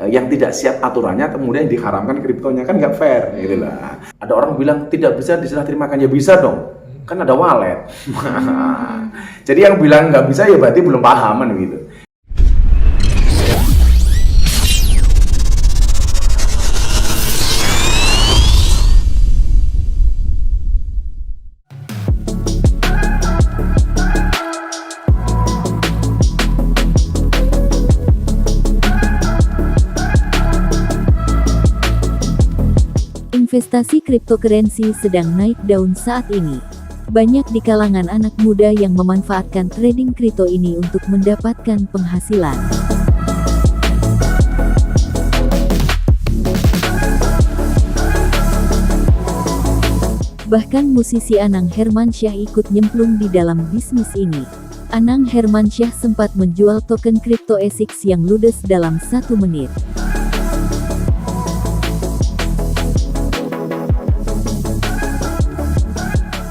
yang tidak siap aturannya kemudian diharamkan kriptonya, kan nggak fair gitu lah. Ada orang bilang tidak bisa diserah terimakan, ya bisa dong, kan ada wallet. Jadi yang bilang nggak bisa ya berarti belum pahaman gitu. Investasi cryptocurrency sedang naik daun saat ini. Banyak di kalangan anak muda yang memanfaatkan trading kripto ini untuk mendapatkan penghasilan. Bahkan musisi Anang Hermansyah ikut nyemplung di dalam bisnis ini. Anang Hermansyah sempat menjual token kripto ASICS yang ludes dalam 1 menit.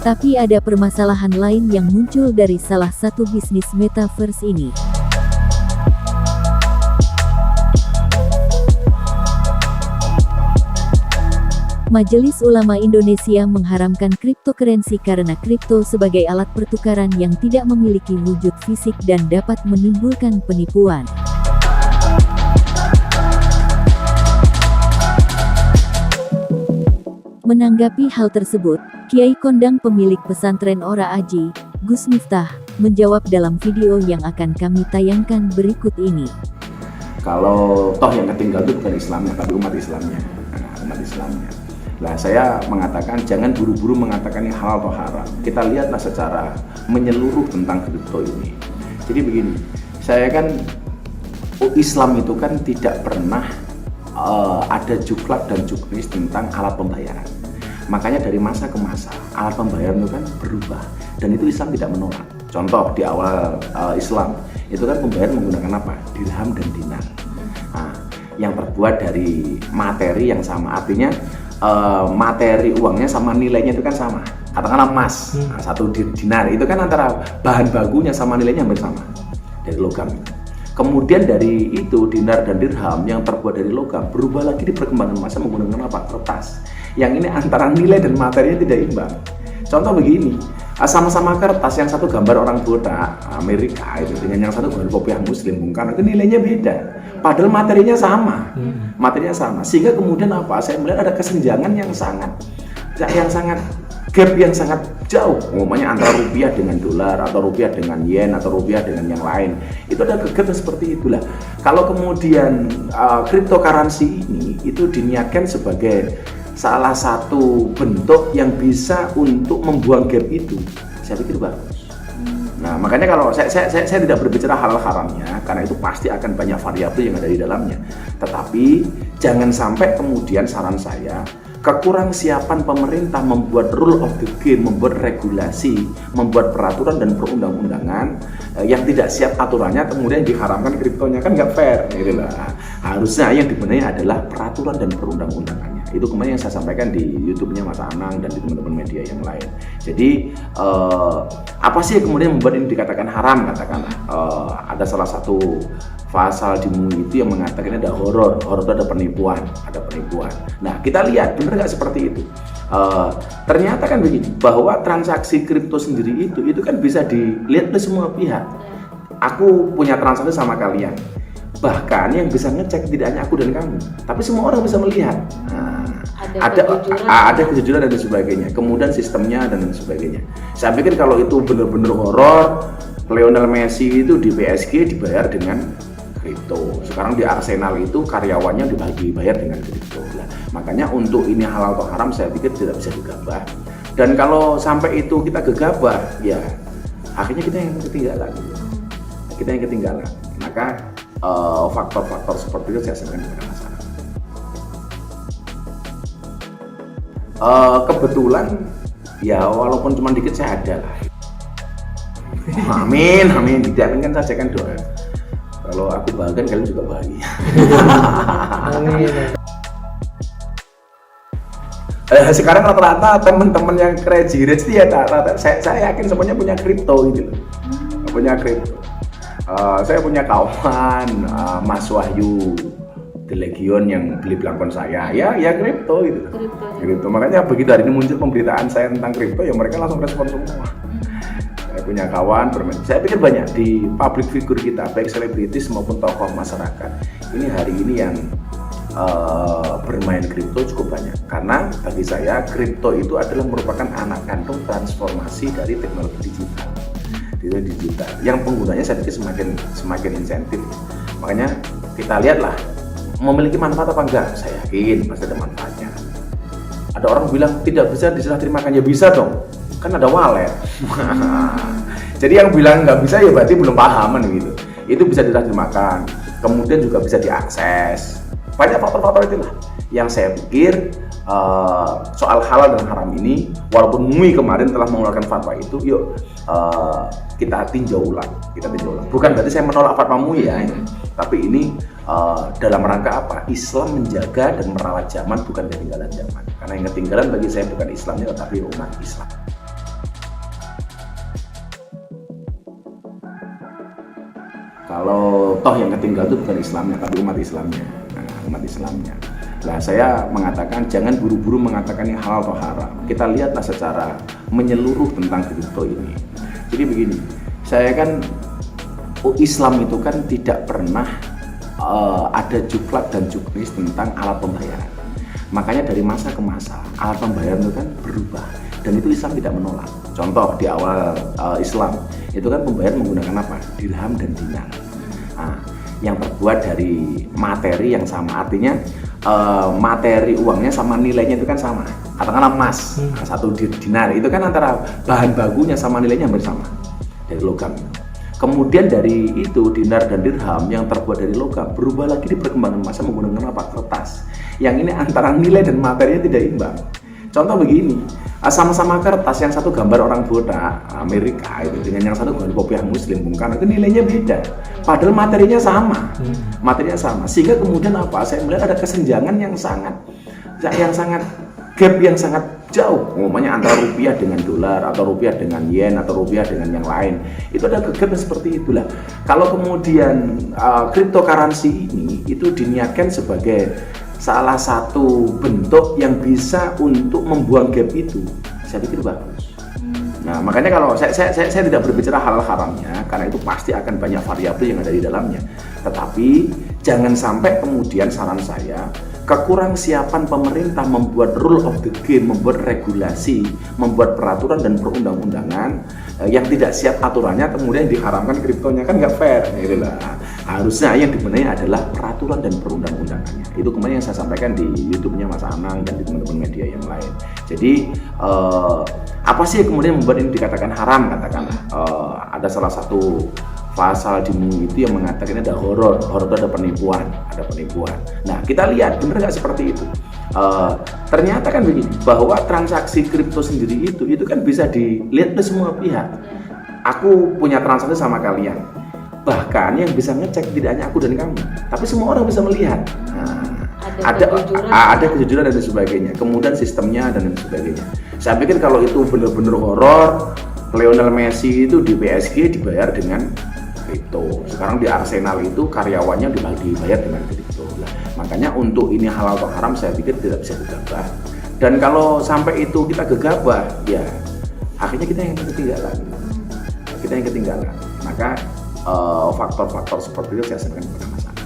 Tapi ada permasalahan lain yang muncul dari salah satu bisnis metaverse ini. Majelis Ulama Indonesia mengharamkan cryptocurrency karena kripto sebagai alat pertukaran yang tidak memiliki wujud fisik dan dapat menimbulkan penipuan. Menanggapi hal tersebut, Kiai Kondang pemilik pesantren Ora Aji, Gus Miftah, menjawab dalam video yang akan kami tayangkan berikut ini. Kalau toh yang ketinggal itu bukan Islamnya, tapi umat Islamnya. Umat Islamnya. Nah, saya mengatakan jangan buru-buru mengatakan ini halal atau haram. Kita lihatlah secara menyeluruh tentang kripto ini. Jadi begini, saya kan Islam itu kan tidak pernah ada juklak dan juknis tentang alat pembayaran. Makanya dari masa ke masa alat pembayaran itu kan berubah dan itu Islam tidak menolak. Contoh di awal Islam itu kan pembayaran menggunakan apa? Dirham dan dinar. Nah, yang terbuat dari materi yang sama, artinya materi uangnya sama nilainya itu kan sama. Katakanlah emas, satu dinar itu kan antara bahan bakunya sama nilainya hampir sama dari logam. Kemudian dari itu dinar dan dirham yang terbuat dari logam berubah lagi di perkembangan masa menggunakan apa? Kertas. Yang ini antara nilai dan materinya tidak imbang. Contoh begini, sama-sama kertas, yang satu gambar orang botak Amerika itu dengan yang satu gambar kopiah Muslim Bung Karno, itu nilainya beda. Padahal materinya sama, Sehingga kemudian apa? Saya melihat ada kesenjangan yang sangat gap yang sangat jauh, umumnya antara rupiah dengan dolar atau rupiah dengan yen atau rupiah dengan yang lain. Itu ada gap seperti itulah. Kalau kemudian cryptocurrency ini itu diniatkan sebagai salah satu bentuk yang bisa untuk membuang gap itu, saya pikir bagus. Nah, makanya kalau saya tidak berbicara halal haramnya, karena itu pasti akan banyak variabel yang ada di dalamnya. Tetapi jangan sampai kemudian saran saya, kekurangsiapan pemerintah membuat rule of the game, membuat regulasi, membuat peraturan dan perundang-undangan yang tidak siap aturannya kemudian diharamkan kriptonya, kan nggak fair gitu lah. Harusnya yang dibenahi adalah peraturan dan perundang-undangannya. Itu kemarin yang saya sampaikan di YouTube-nya Mas Anang dan di teman-teman media yang lain. Jadi apa sih yang kemudian membuat ini dikatakan haram? Katakanlah ada salah satu pasal di MUI itu yang mengatakan ada horor itu ada penipuan. Nah, kita lihat benar nggak seperti itu. Ternyata kan begini, bahwa transaksi kripto sendiri itu kan bisa dilihat oleh semua pihak. Aku punya transaksi sama kalian, bahkan yang bisa ngecek tidak hanya aku dan kamu, tapi semua orang bisa melihat. Nah, ada kejujuran dan sebagainya, kemudian sistemnya dan sebagainya. Saya pikir kalau itu benar-benar horor, Lionel Messi itu di PSG dibayar dengan kripto. Sekarang di Arsenal itu karyawannya dibayar dengan kripto. Nah, makanya untuk ini halal atau haram saya pikir tidak bisa digabah. Dan kalau sampai itu kita gegabah, ya akhirnya kita yang ketinggalan. Maka faktor-faktor seperti itu saya sampaikan kepada masyarakat. Kebetulan ya walaupun cuma dikit saya ada lah. Amin. Tidak kan saja kan doa. Kalau aku bahagia, kalian juga bahagia. Sekarang rata-rata teman-teman yang crazy rich ya rata-rata saya yakin semuanya punya kripto gitu loh. Punya kripto. Saya punya kawan Mas Wahyu The Legion yang beli belangkon saya, ya kripto gitu. Kripto. Makanya begitu hari ini muncul pemberitaan saya tentang kripto, ya mereka langsung respon semua. Saya punya kawan bermain. Saya pikir banyak di public figure kita, baik selebritis maupun tokoh masyarakat. Ini hari ini yang bermain kripto cukup banyak. Karena bagi saya kripto itu adalah merupakan anak kandung transformasi dari teknologi digital. Yang penggunanya saya pikir semakin insentif. Makanya kita lihatlah memiliki manfaat apa enggak. Saya yakin pasti ada manfaatnya. Ada orang bilang tidak bisa diserah terimakan, ya bisa dong, kan ada wallet. Jadi yang bilang nggak bisa ya berarti belum paham gitu. Itu bisa diserah terimakan, kemudian juga bisa diakses. Banyak faktor-faktor itulah yang saya pikir soal halal dan haram ini, walaupun MUI kemarin telah mengeluarkan fatwa itu, yuk kita tinjau ulang. Bukan berarti saya menolak fatwa MUI ya, tapi ini dalam rangka apa? Islam menjaga dan merawat zaman, bukan ketinggalan zaman. Karena yang ketinggalan bagi saya bukan Islamnya, tetapi umat Islam. Kalau toh yang ketinggalan itu bukan Islamnya, tapi umat Islamnya. Nah, saya mengatakan jangan buru-buru mengatakan ini halal atau haram. Kita lihatlah secara menyeluruh tentang kripto ini. Jadi begini, saya kan Islam itu kan tidak pernah ada juklak dan juknis tentang alat pembayaran. Makanya dari masa ke masa alat pembayaran itu kan berubah, dan itu Islam tidak menolak. Contoh di awal Islam itu kan pembayaran menggunakan apa? Dirham dan dinar. Nah, yang terbuat dari materi yang sama, artinya materi uangnya sama nilainya itu kan sama. Katakanlah emas, satu dinar itu kan antara bahan bakunya sama nilainya hampir sama dari logam. Kemudian dari itu dinar dan dirham yang terbuat dari logam berubah lagi di perkembangan masa menggunakan apa? Kertas. Yang ini antara nilai dan materinya tidak imbang. Contoh begini, sama-sama kertas, yang satu gambar orang botak Amerika itu dengan yang satu gambar kopiah Muslim Bung Karno, itu nilainya beda. Padahal materinya sama, Sehingga kemudian apa? Saya melihat ada kesenjangan yang sangat gap yang sangat jauh. Umumnya antara rupiah dengan dolar, atau rupiah dengan yen, atau rupiah dengan yang lain. Itu ada gap seperti itulah. Kalau kemudian cryptocurrency ini itu diniatkan sebagai salah satu bentuk yang bisa untuk membuang gap itu, saya pikir bagus. Nah, makanya kalau saya tidak berbicara halal haramnya, karena itu pasti akan banyak variabel yang ada di dalamnya. Tetapi jangan sampai kemudian saran saya, kekurangsiapan pemerintah membuat rule of the game, membuat regulasi, membuat peraturan dan perundang-undangan yang tidak siap aturannya, kemudian diharamkan kriptonya, kan nggak fair. Gitu lah. Harusnya yang dibenahi adalah peraturan dan perundang-undangannya. Itu kemarin yang saya sampaikan di YouTube-nya Mas Anang dan di teman-teman media yang lain. Jadi apa sih kemudian membuat ini dikatakan haram? Katakanlah ada salah satu pasal di MUI itu yang mengatakan ada horor itu ada penipuan. Nah, kita lihat benar nggak seperti itu? Ternyata kan begini, bahwa transaksi kripto sendiri itu kan bisa dilihat oleh semua pihak. Aku punya transaksi sama kalian, bahkan yang bisa ngecek tidak hanya aku dan kamu, tapi semua orang bisa melihat. Nah, ada kejujuran dan sebagainya, kemudian sistemnya dan sebagainya. Saya pikir kalau itu benar-benar horor, Lionel Messi itu di PSG dibayar dengan kripto. Sekarang di Arsenal itu karyawannya dibayar dengan kripto. Makanya untuk ini halal atau haram saya pikir tidak bisa gegabah. Dan kalau sampai itu kita gegabah, ya akhirnya kita yang ketinggalan. Maka faktor-faktor seperti itu saya sampaikan kepada Mas Anang.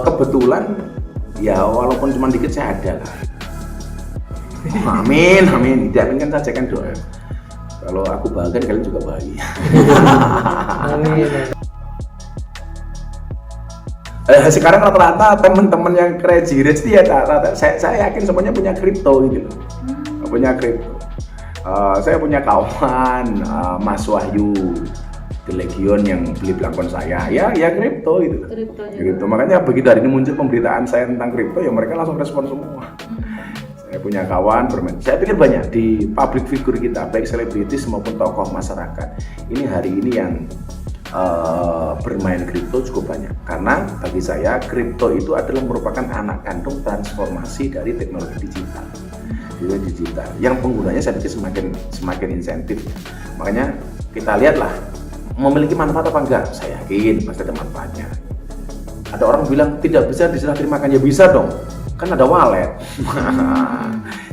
Kebetulan ya walaupun cuma dikit saya ada lah. Amin. Diaminkan saja kan doa. Kalau aku bahagia, kalian juga bahagia. Amin. Sekarang rata-rata teman-teman yang crazy rich ya rata-rata saya yakin semuanya punya kripto gitu loh. Punya kripto. Saya punya kawan Mas Wahyu The Legion yang beli belangkon saya, ya kripto gitu. Kripto. Makanya begitu hari ini muncul pemberitaan saya tentang kripto, ya mereka langsung respon semua. Saya punya kawan bermain. Saya pikir banyak di public figure kita, baik selebritis maupun tokoh masyarakat. Ini hari ini yang bermain kripto cukup banyak. Karena bagi saya kripto itu adalah merupakan anak kandung transformasi dari teknologi digital. Yang penggunanya saya pikir semakin insentif. Makanya kita lihatlah memiliki manfaat apa enggak? Saya yakin pasti ada manfaatnya. Ada orang bilang tidak bisa diserah terimakan, ya bisa dong, kan ada wallet.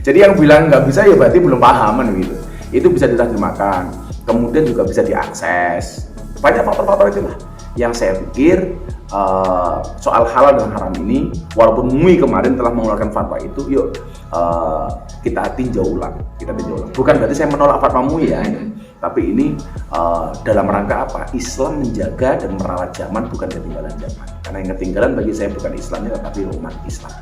Jadi yang bilang nggak bisa ya berarti belum paham kan gitu. Itu bisa diserah terimakan, kemudian juga bisa diakses. Banyak faktor-faktor itulah yang saya pikir soal halal dan haram ini, walaupun MUI kemarin telah mengeluarkan fatwa itu, yuk kita tinjau ulang. Bukan berarti saya menolak fatwa MUI ya, tapi ini dalam rangka apa? Islam menjaga dan merawat zaman, bukan ketinggalan zaman. Karena yang ketinggalan bagi saya bukan Islamnya, tetapi umat Islam.